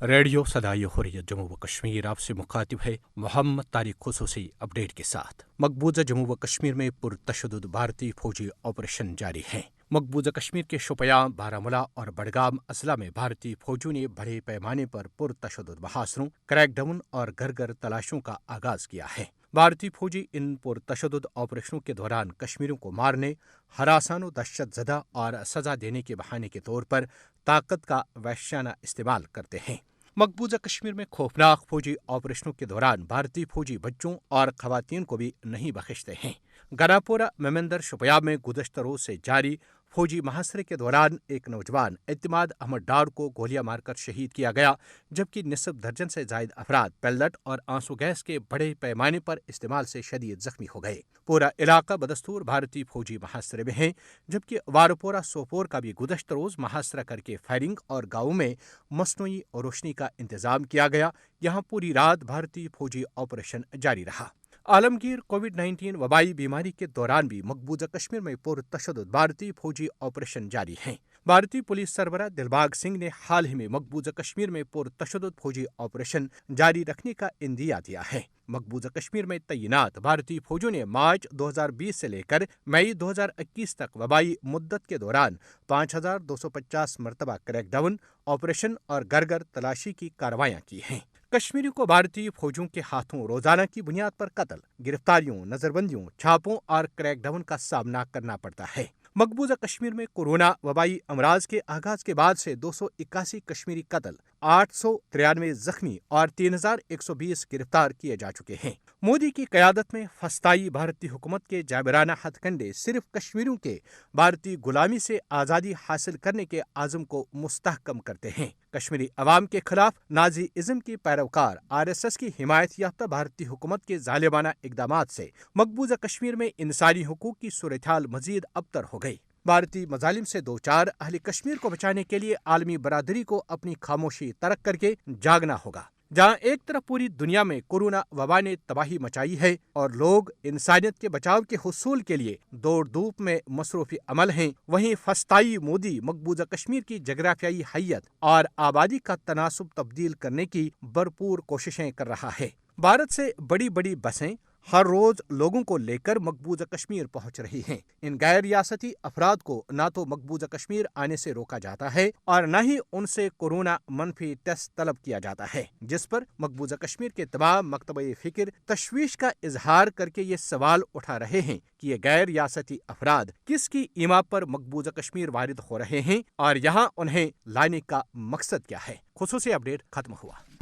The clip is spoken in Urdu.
ریڈیو صدائے حریت جموں و کشمیر آپ سے مخاطب ہے محمد طارق خصوصی اپڈیٹ کے ساتھ۔ مقبوضہ جموں و کشمیر میں پرتشدد بھارتی فوجی آپریشن جاری ہیں۔ مقبوضہ کشمیر کے شوپیاں، بارامولہ اور بڈگام اضلاع میں بھارتی فوجیوں نے بڑے پیمانے پر پرتشدد محاصروں، کریک ڈاؤن اور گھر گھر تلاشیوں کا آغاز کیا ہے۔ بھارتی فوجی ان پرتشدد آپریشنوں کے دوران کشمیریوں کو مارنے، ہراسان و دہشت زدہ اور سزا دینے کے بہانے کے طور پر طاقت کا وحشیانہ استعمال کرتے ہیں۔ مقبوضہ کشمیر میں خوفناک فوجی آپریشنوں کے دوران بھارتی فوجی بچوں اور خواتین کو بھی نہیں بخشتے ہیں۔ گناپورہ میمندر شوپیاں میں گزشتہ روز سے جاری فوجی محاصرے کے دوران ایک نوجوان اعتماد احمد ڈار کو گولیاں مار کر شہید کیا گیا، جبکہ نصف درجن سے زائد افراد پیلٹ اور آنسو گیس کے بڑے پیمانے پر استعمال سے شدید زخمی ہو گئے۔ پورا علاقہ بدستور بھارتی فوجی محاصرے میں ہے، جبکہ وارپورہ سوپور کا بھی گزشتہ روز محاصرہ کر کے فائرنگ اور گاؤں میں مصنوعی روشنی کا انتظام کیا گیا۔ یہاں پوری رات بھارتی فوجی آپریشن جاری رہا۔ عالمگیر کووڈ-19 وبائی بیماری کے دوران بھی مقبوضہ کشمیر میں پرتشدد بھارتی فوجی آپریشن جاری ہیں۔ بھارتی پولیس سربراہ دلباغ سنگھ نے حال ہی میں مقبوضہ کشمیر میں پرتشدد فوجی آپریشن جاری رکھنے کا عندیہ دیا ہے۔ مقبوضہ کشمیر میں تعینات بھارتی فوجیوں نے مارچ 2020 سے لے کر مئی 2021 تک وبائی مدت کے دوران 5250 مرتبہ کریک ڈاؤن آپریشن اور گھر گھر تلاشی کی کارروائیاں کی ہیں۔ کشمیری کو بھارتی فوجیوں کے ہاتھوں روزانہ کی بنیاد پر قتل، گرفتاریوں، نظر بندیوں، چھاپوں اور کریک ڈاؤن کا سامنا کرنا پڑتا ہے۔ مقبوضہ کشمیر میں کورونا وبائی امراض کے آغاز کے بعد سے 281 کشمیری قتل، 893 زخمی اور 3120 گرفتار کیے جا چکے ہیں۔ مودی کی قیادت میں فسطائی بھارتی حکومت کے جابرانہ ہتھ کنڈے صرف کشمیریوں کے بھارتی غلامی سے آزادی حاصل کرنے کے عزم کو مستحکم کرتے ہیں۔ کشمیری عوام کے خلاف نازی ازم کی پیروکار RSS کی حمایت یافتہ بھارتی حکومت کے ظالمانہ اقدامات سے مقبوضہ کشمیر میں انسانی حقوق کی صورتحال مزید ابتر ہو گئی۔ بھارتی مظالم سے دوچار اہل کشمیر کو بچانے کے لیے عالمی برادری کو اپنی خاموشی ترک کر کے جاگنا ہوگا۔ جہاں ایک طرف پوری دنیا میں کورونا وبا نے تباہی مچائی ہے اور لوگ انسانیت کے بچاؤ کے حصول کے لیے دوڑ دھوپ میں مصروف عمل ہیں، وہیں فسطائی مودی مقبوضہ کشمیر کی جغرافیائی حیت اور آبادی کا تناسب تبدیل کرنے کی بھرپور کوششیں کر رہا ہے۔ بھارت سے بڑی بڑی بسیں ہر روز لوگوں کو لے کر مقبوضہ کشمیر پہنچ رہی ہیں۔ ان غیر ریاستی افراد کو نہ تو مقبوضہ کشمیر آنے سے روکا جاتا ہے اور نہ ہی ان سے کورونا منفی ٹیسٹ طلب کیا جاتا ہے، جس پر مقبوضہ کشمیر کے تمام مکتبہ فکر تشویش کا اظہار کر کے یہ سوال اٹھا رہے ہیں کہ یہ غیر ریاستی افراد کس کی ایما پر مقبوضہ کشمیر وارد ہو رہے ہیں اور یہاں انہیں لانے کا مقصد کیا ہے۔ خصوصی اپڈیٹ ختم ہوا۔